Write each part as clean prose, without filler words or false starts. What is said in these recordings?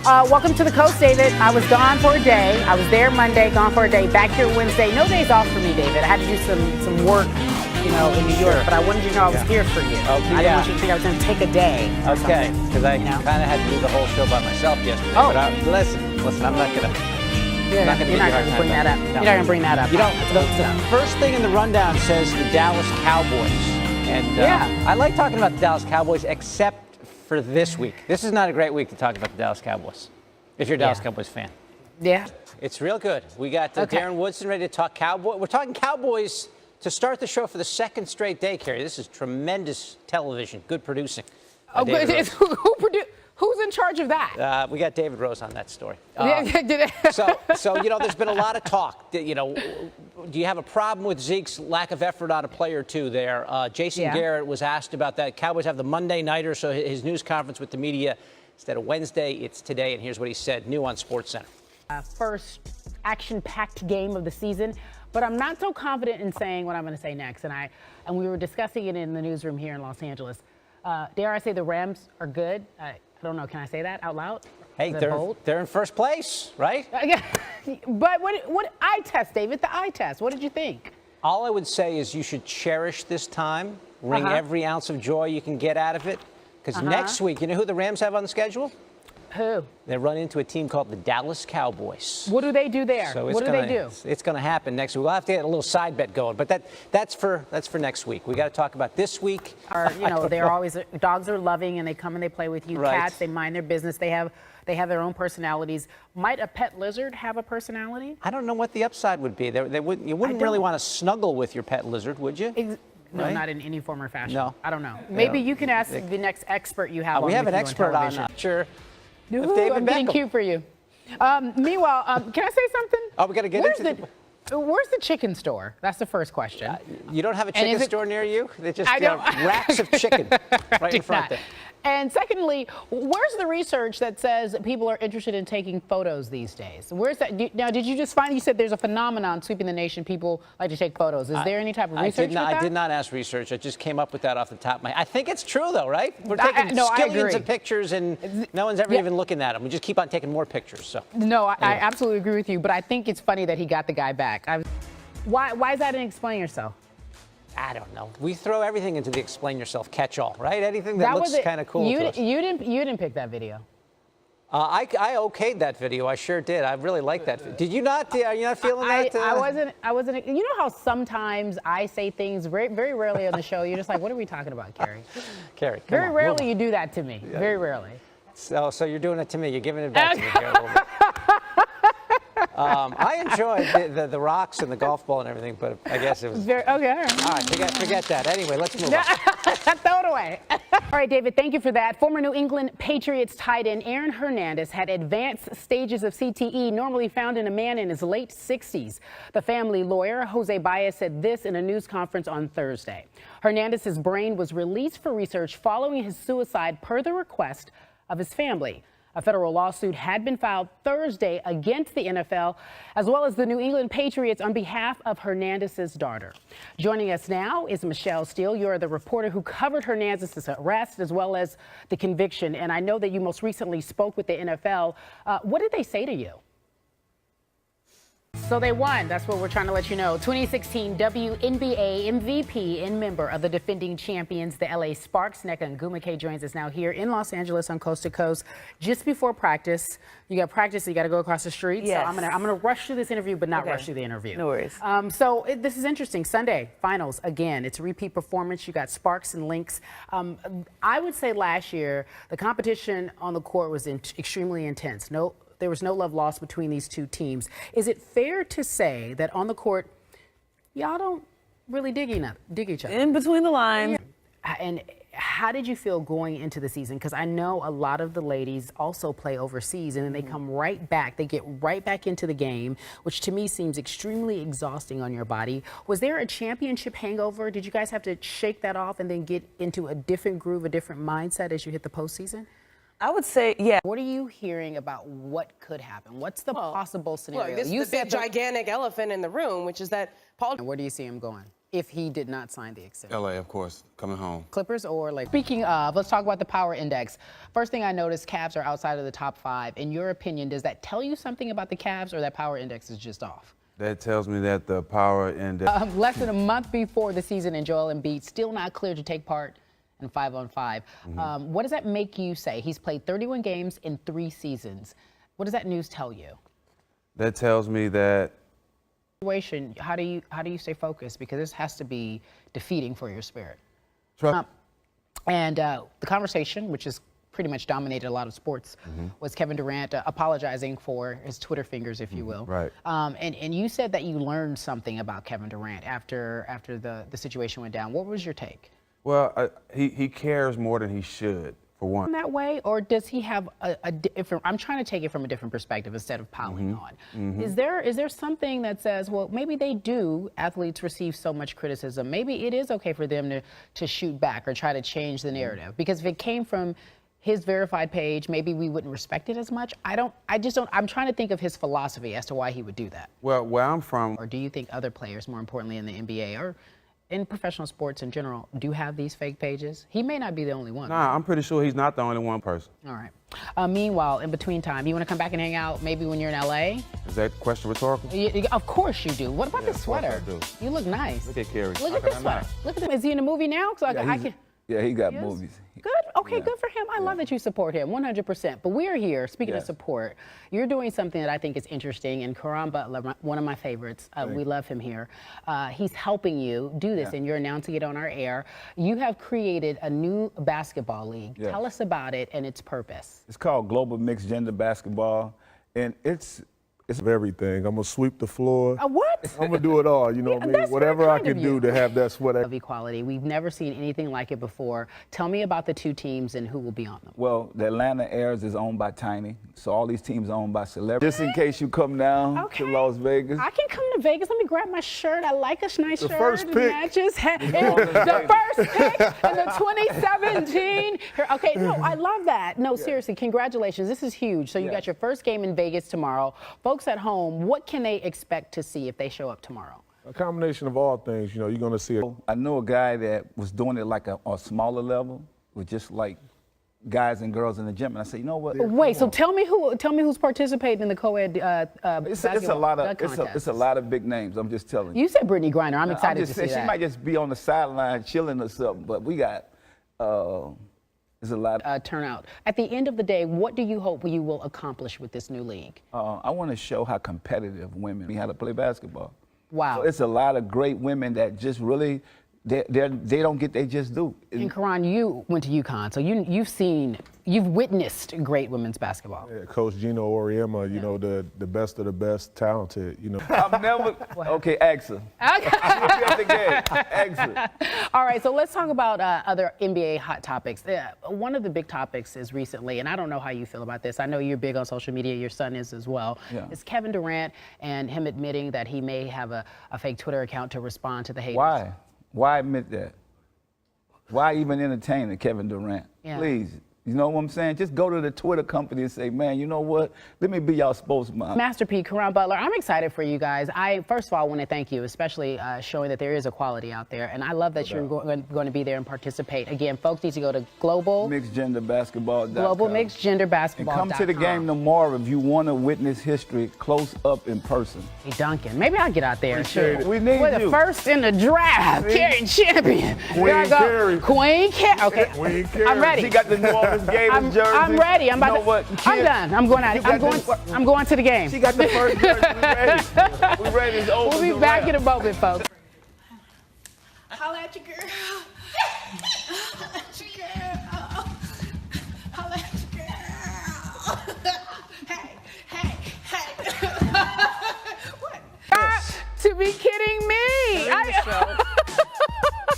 Welcome to the coast, David. I was gone for a day. I was there Monday, gone for a day, back here Wednesday. No days off for me, David. I had to do some work, in New York, but I wanted you to know I was here for you. Okay, I didn't want you to think I was going to take a day. Okay, because I kind of had to do the whole show by myself yesterday. Oh. But listen, I'm not going to. You're not going to bring that up. No. You're not going to bring that up. The first thing in the rundown says the Dallas Cowboys. And I like talking about the Dallas Cowboys, except for this week. This is not a great week to talk about the Dallas Cowboys, if you're a Dallas Cowboys fan. Yeah. It's real good. We got Darren Woodson ready to talk Cowboys. We're talking Cowboys to start the show for the second straight day, Cari. This is tremendous television. Good producing. Who's in charge of that? We got David Rose on that story. So there's been a lot of talk. Do you have a problem with Zeke's lack of effort on a play or two there? Jason Garrett was asked about that. Cowboys have the Monday nighter, so his news conference with the media, instead of Wednesday, it's today, and here's what he said, new on SportsCenter. First action-packed game of the season, but I'm not so confident in saying what I'm going to say next, and we were discussing it in the newsroom here in Los Angeles. Dare I say the Rams are good? I don't know. Can I say that out loud? Hey, they're in first place, right? But what eye test, David? The eye test. What did you think? All I would say is you should cherish this time, wring every ounce of joy you can get out of it, because next week, you know who the Rams have on the schedule? Who? They run into a team called the Dallas Cowboys. What do they do there? So what do they do? It's going to happen next week. We'll have to get a little side bet going, but that's for next week. We got to talk about this week. They're always dogs are loving and they come and they play with you. Right. Cats, they mind their business. They have their own personalities. Might a pet lizard have a personality? I don't know what the upside would be. You wouldn't really want to snuggle with your pet lizard, would you? No, not in any form or fashion. No. I don't know. Maybe you can ask the next expert you have. We have an expert on. Sure. I'm getting cute for you. Meanwhile, can I say something? Oh, we got to get into it. Where's the chicken store? That's the first question. You don't have a chicken store near you? They just racks of chicken right in front there. And secondly, where's the research that says that people are interested in taking photos these days? Where's that? Now, did you just find, you said there's a phenomenon sweeping the nation, people like to take photos. Is there any type of research with that? I did not ask research. I just came up with that off the top of my head. I think it's true, though, right? We're taking skillions of pictures, and no one's ever even looking at them. We just keep on taking more pictures. So. No, I absolutely agree with you, but I think it's funny that he got the guy back. Why is that an explain yourself? I don't know. We throw everything into the explain yourself catch-all, right? Anything that looks kind of cool to us. You didn't pick that video. I okayed that video. I sure did. I really liked that. Did you not? Are you not feeling that? I wasn't. You know how sometimes I say things very, very rarely on the show. You're just like, what are we talking about, Cari? Cari, very rarely you do that to me. Yeah. Very rarely. So you're doing it to me. You're giving it back to me here a little bit. I enjoyed the rocks and the golf ball and everything, but I guess it was okay. All right. All right, forget that. Anyway, let's move on. Throw it away. All right, David, thank you for that. Former New England Patriots tight end Aaron Hernandez had advanced stages of CTE normally found in a man in his late 60s. The family lawyer, Jose Baez, said this in a news conference on Thursday. Hernandez's brain was released for research following his suicide per the request of his family. A federal lawsuit had been filed Thursday against the NFL, as well as the New England Patriots, on behalf of Hernandez's daughter. Joining us now is Michelle Steele. You're the reporter who covered Hernandez's arrest as well as the conviction. And I know that you most recently spoke with the NFL. What did they say to you? So they won. That's what we're trying to let you know. 2016 WNBA MVP and member of the defending champions, the LA Sparks. Nneka Ogwumike joins us now here in Los Angeles on Coast to Coast. Just before practice, you got practice, you got to go across the street. Yes. So I'm gonna rush through this interview, but not rush through the interview. No worries. This is interesting. Sunday finals again. It's a repeat performance. You got Sparks and Lynx. I would say last year the competition on the court was extremely intense. There was no love lost between these two teams. Is it fair to say that on the court, y'all don't really dig each other? In between the lines. Yeah. And how did you feel going into the season? Because I know a lot of the ladies also play overseas, and then they come right back. They get right back into the game, which to me seems extremely exhausting on your body. Was there a championship hangover? Did you guys have to shake that off and then get into a different groove, a different mindset as you hit the postseason? I would say, yeah. What are you hearing about what could happen? What's the possible scenario? Look, this is the big gigantic elephant in the room, which is that Paul. And where do you see him going? if he did not sign the extension? LA, of course, coming home. Clippers or like? Speaking of, let's talk about the power index. First thing I noticed, Cavs are outside of the top 5. In your opinion, does that tell you something about the Cavs, or that power index is just off? That tells me that the power index. Less than a month before the season, and Joel Embiid still not cleared to take part in 5-on-5. What does that make you say? He's played 31 games in 3 seasons. What does that news tell you? That tells me that. How do you stay focused? Because this has to be defeating for your spirit. The conversation, which is pretty much dominated a lot of sports, was Kevin Durant apologizing for his Twitter fingers, if you will. Right. And you said that you learned something about Kevin Durant after the situation went down. What was your take? Well, he cares more than he should, for one. That way, or does he have a different? I'm trying to take it from a different perspective instead of piling on. Is there something that says, well, maybe athletes receive so much criticism, maybe it is okay for them to shoot back or try to change the narrative? Because if it came from his verified page, maybe we wouldn't respect it as much. I'm trying to think of his philosophy as to why he would do that. Well, where I'm from. Or do you think other players, more importantly in the NBA or in professional sports in general, do have these fake pages? He may not be the only one. Nah, I'm pretty sure he's not the only one person. All right. Meanwhile, in between time, you want to come back and hang out maybe when you're in LA? Is that question rhetorical? Of course you do. What about the sweater? Of course I do. You look nice. Look at Cari. Look at this sweater. Look at him. Is he in a movie now? Yeah, he got movies. Good. Okay, good for him. I love that you support him, 100%. But we're here, speaking of support, you're doing something that I think is interesting, and Caron Butler, one of my favorites, we love him here. He's helping you do this, and you're announcing it on our air. You have created a new basketball league. Yes. Tell us about it and its purpose. It's called Global Mixed Gender Basketball, and it's of everything. I'm gonna sweep the floor. What? I'm gonna do it all. You know what I mean? Whatever I can do to have that sweat. Of equality. We've never seen anything like it before. Tell me about the 2 teams and who will be on them. Well, the Atlanta Airs is owned by Tiny, so all these teams are owned by celebrities. Just in case you come down to Las Vegas. I can come to Vegas. Let me grab my shirt. I like a nice shirt. The first It pick. matches. The first pick in the 2017. Okay, no, I love that. No, seriously, congratulations. This is huge. So you got your first game in Vegas tomorrow. Folks at home, what can they expect to see if they show up tomorrow? A combination of all things. You know, you're gonna see. I know a guy that was doing it like a smaller level, with just like guys and girls in the gym, and I said, you know what? Wait, so tell me who's participating in the co-ed It's a lot of big names. I'm just telling you. You said Brittany Griner. I'm excited to see that. She might just be on the sideline chilling or something, but we got. There's a lot of turnout. At the end of the day, what do you hope you will accomplish with this new league? I want to show how competitive women know how to play basketball. Wow. So it's a lot of great women that just really, they don't get, they just do. And Caron, you went to UConn, so you've witnessed great women's basketball. Yeah, Coach Gino Auriemma, you know, the best of the best, talented, you know. I've never, okay, ask her. Ask her. All right, so let's talk about other NBA hot topics. One of the big topics is recently, and I don't know how you feel about this. I know you're big on social media, your son is as well. Yeah. It's Kevin Durant and him admitting that he may have a fake Twitter account to respond to the haters. Why? Why admit that? Why even entertain Kevin Durant? Yeah. Please. You know what I'm saying? Just go to the Twitter company and say, man, you know what? Let me be y'all spokesman. Master P, Caron Butler, I'm excited for you guys. I, first of all, want to thank you, especially showing that there is equality out there. And I love that you're going to be there and participate. Again, folks need to go to Global Mixed Gender Basketball. Global Mixed Gender Basketball. And come to the game tomorrow if you want to witness history close up in person. Hey, Duncan, maybe I'll get out there and show you. We need We're the first in the draft. Cari Champion. Queen Cari. Queen Cari. Okay. Queen Cari. I'm ready. She got the New Orleans Gators jersey. I'm ready. I'm about to. I'm done. I'm going out. I'm going to the game. She got the first jersey. We ready. It's over. We'll be back in a moment, folks. Holla at your girl. Holla at your girl. Holla at your girl. Hey. What? To be kidding me.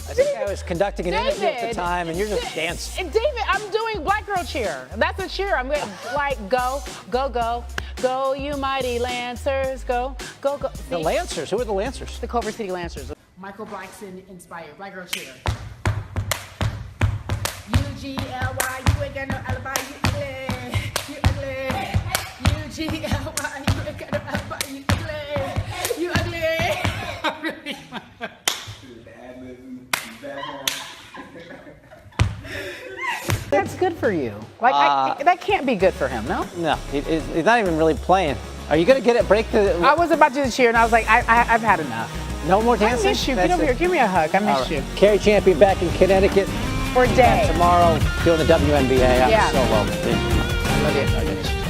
I think I was conducting an interview at the time, and you're just dancing. David, I'm doing black girl cheer. That's a cheer. I'm going like go, go, go, go, you mighty Lancers, go, go, go. The Lancers? Who are the Lancers? The Culver City Lancers. Michael Blackson inspired black girl cheer. UGLY, you ain't got no alibi, you ugly, you ugly. UGLY, you ain't got no alibi, you ugly, you ugly. for you. Like, that can't be good for him, no? No, he's not even really playing. Are you going to get it? Break the... I was about to cheer, and I was like, I've had enough. No more dancing? I miss you. Get over here. Give me a hug. I miss you. Cari Champion back in Connecticut. For a day. Tomorrow, doing the WNBA. Yeah. So well. I love you.